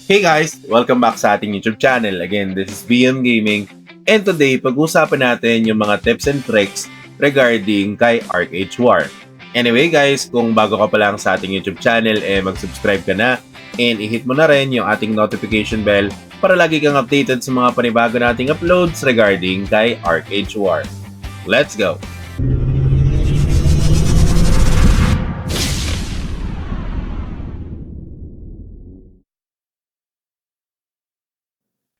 Hey guys! Welcome back sa ating YouTube channel. Again, this is BM Gaming. And today, pag-uusapan natin yung mga tips and tricks regarding kay ArcheAge War. Anyway guys, kung bago ka pa lang sa ating YouTube channel, mag-subscribe ka na and i-hit mo na rin yung ating notification bell para lagi kang updated sa mga panibago nating uploads regarding kay ArcheAge War. Let's go!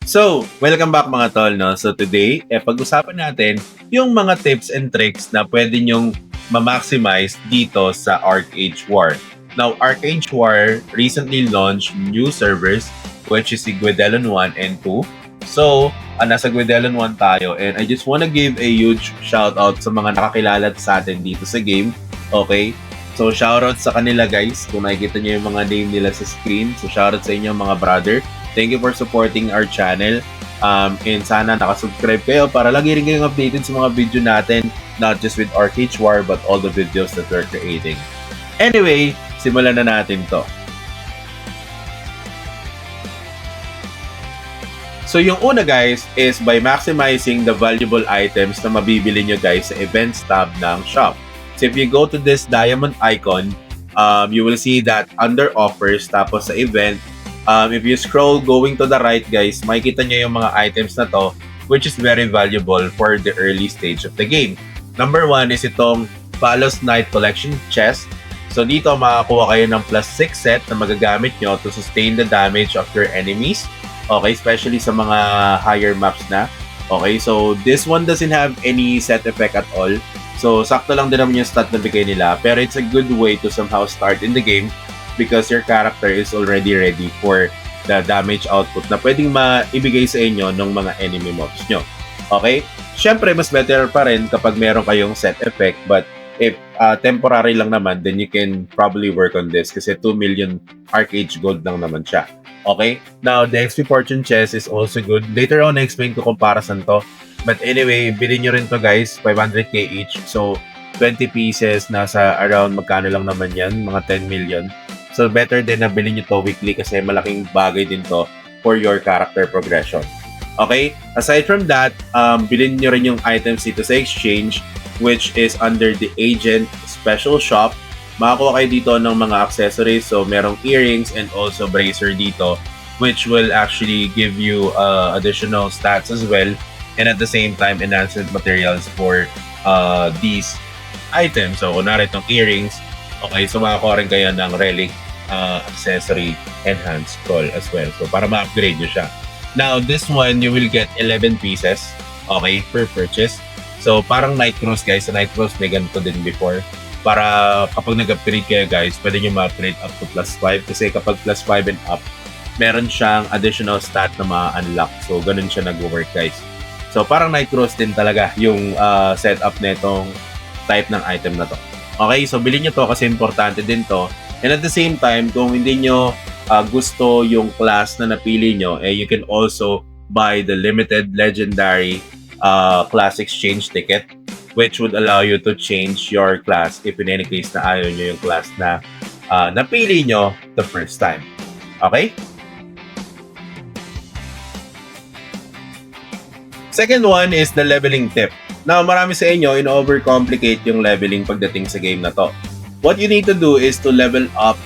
So, welcome back mga tol, no? So today, pag-usapan natin yung mga tips and tricks na pwede nyong ma-maximize dito sa ArcheAge War. Now, ArcheAge War recently launched new servers, which is si Guidelon 1 and 2. So, nasa Guidelon 1 tayo, and I just wanna give a huge shout out sa mga nakakilala sa atin dito sa game. Okay? So, shoutout sa kanila guys, kung nakikita nyo yung mga name nila sa screen. So, shoutout sa inyo mga brother. Thank you for supporting our channel. And sana nakasubscribe kayo para lagi rin kayong updated sa mga video natin, not just with ArcheAge War, but all the videos that we're creating. Anyway, simulan na natin to. So yung una guys is by maximizing the valuable items na mabibili nyo guys sa events tab ng shop. So if you go to this diamond icon, you will see that under offers tapos sa event, if you scroll going to the right guys, makikita nyo yung mga items na to which is very valuable for the early stage of the game. Number 1 is itong Palos Knight Collection Chest. So dito makakuha kayo ng plus 6 set na magagamit nyo to sustain the damage of your enemies. Okay, especially sa mga higher maps na. Okay, so this one doesn't have any set effect at all. So sakto lang din naman yung stat na bigay nila, pero it's a good way to somehow start in the game because your character is already ready for the damage output na pwedeng maibigay sa inyo ng mga enemy mobs nyo. Okay? Siyempre, mas better pa rin kapag meron kayong set effect, but if temporary lang naman, then you can probably work on this kasi 2 million ArcheAge gold lang naman siya. Okay? Now, the XP Fortune Chest is also good. Later on, I-explain ko comparison to. But anyway, bilhin nyo rin to guys, 500k each. So, 20 pieces, nasa around magkano lang naman yan, mga 10 million. So, better din na bilhin nyo to weekly kasi malaking bagay din to for your character progression. Okay? Aside from that, bilhin nyo rin yung items dito sa exchange which is under the agent special shop. Makakuha kayo dito ng mga accessories. So, merong earrings and also bracer dito which will actually give you additional stats as well and at the same time enhancement materials for these items. So, kunwari itong earrings, okay, so makakuha rin kayo ng relic accessory enhanced scroll as well. So, para ma-upgrade nyo siya. Now, this one, you will get 11 pieces, okay, per purchase. So, parang Night Cruise, guys. Sa Night Cruise, may ganito din before. Para kapag nag-upgrade kayo, guys, pwede nyo ma-upgrade up to plus 5. Kasi kapag plus 5 and up, meron siyang additional stat na ma-unlock. So, ganun siya nag-work, guys. So, parang Night Cruise din talaga yung setup na itong type ng item na to. Okay, so bilhin nyo to kasi importante din to. And at the same time, kung hindi nyo gusto yung class na napili nyo, you can also buy the limited legendary class exchange ticket which would allow you to change your class if in any case na ayaw nyo yung class na napili nyo the first time. Okay? Second one is the leveling tip. Now, marami sa inyo in-overcomplicate yung leveling pagdating sa game na to. What you need to do is to level up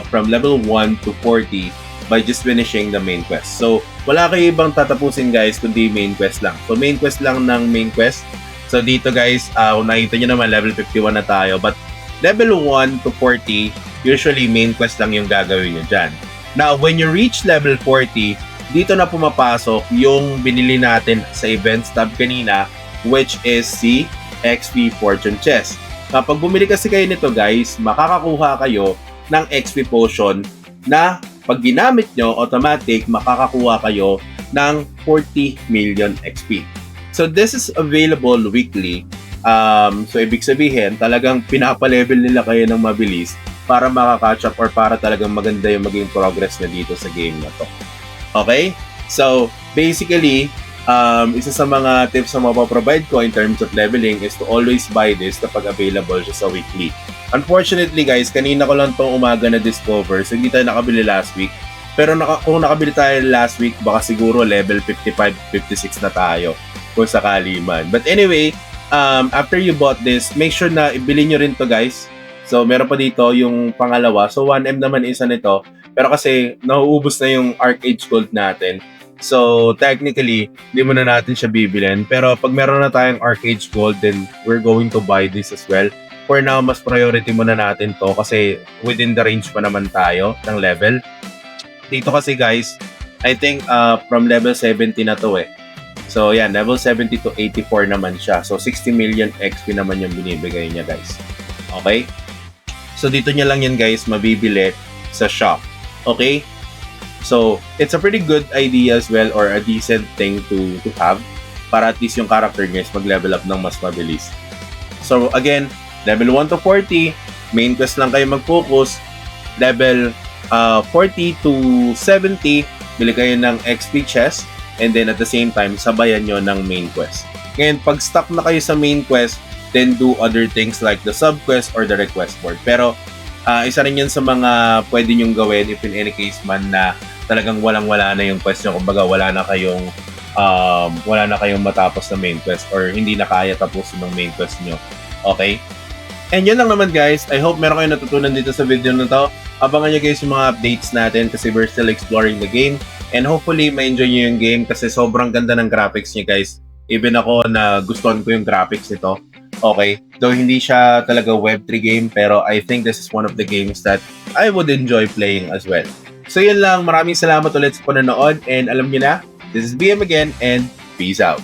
from level 1 to 40 by just finishing the main quest. So, wala kayo ibang tatapusin guys kundi main quest lang. So, main quest lang ng main quest. So, dito guys, kung nakita nyo naman, level 51 na tayo. But, level 1 to 40, usually main quest lang yung gagawin nyo dyan. Now, when you reach level 40, dito na pumapasok yung binili natin sa events tab kanina, which is si XP Fortune Chest. Kapag bumili kasi kayo nito guys, makakakuha kayo ng XP Potion na pag ginamit nyo, automatic makakakuha kayo ng 40 million XP. So this is available weekly. So ibig sabihin, talagang pinapalevel nila kayo ng mabilis para makakatch up or para talagang maganda yung maging progress na dito sa game na to. Okay? So basically, isa sa mga tips na mapaprovide ko in terms of leveling is to always buy this kapag available siya sa weekly. Unfortunately guys, kanina ko lang itong umaga na discover, so hindi tayo nakabili last week. Pero kung nakabili tayo last week, baka siguro level 55, 56 na tayo kung sakali man. But anyway, after you bought this, make sure na ibili nyo rin to guys. So meron pa dito yung pangalawa. So 1M naman isa nito. Pero kasi nauubos na yung Arcade Gold natin. So technically, hindi muna natin siya bibilin. Pero pag meron na tayong Arcade Gold, then we're going to buy this as well. For now, mas priority muna natin to kasi within the range pa naman tayo ng level. Dito kasi guys, I think from level 70 na to eh. So yan, level 70 to 84 naman siya. So 60 million XP naman yung binibigay niya guys. Okay? So dito niya lang yan guys mabibili sa shop. Okay? So it's a pretty good idea as well or a decent thing to have para at least yung character guys mag-level up ng mas mabilis. So again, level 1 to 40, main quest lang kayo mag-focus. Level 40 to 70, bili kayo ng XP chest, and then at the same time, sabayan nyo ng main quest. Ngayon, pag stuck na kayo sa main quest, then do other things like the sub quest or the request board. Pero, isa rin yan sa mga pwede nyong gawin if in any case man na talagang walang-wala na yung quest nyo. Kumbaga, wala na kayong matapos na main quest or hindi na kaya tapusin ng main quest nyo. Okay? And yun lang naman guys. I hope meron kayong natutunan dito sa video na to. Abangan nyo guys yung mga updates natin kasi we're still exploring the game. And hopefully, ma-enjoy nyo yung game kasi sobrang ganda ng graphics nyo guys. Even ako na gustuhan ko yung graphics nito. Okay. Though hindi siya talaga Web3 game, pero I think this is one of the games that I would enjoy playing as well. So yun lang. Maraming salamat ulit sa panonood. And alam nyo na, this is BM again and peace out.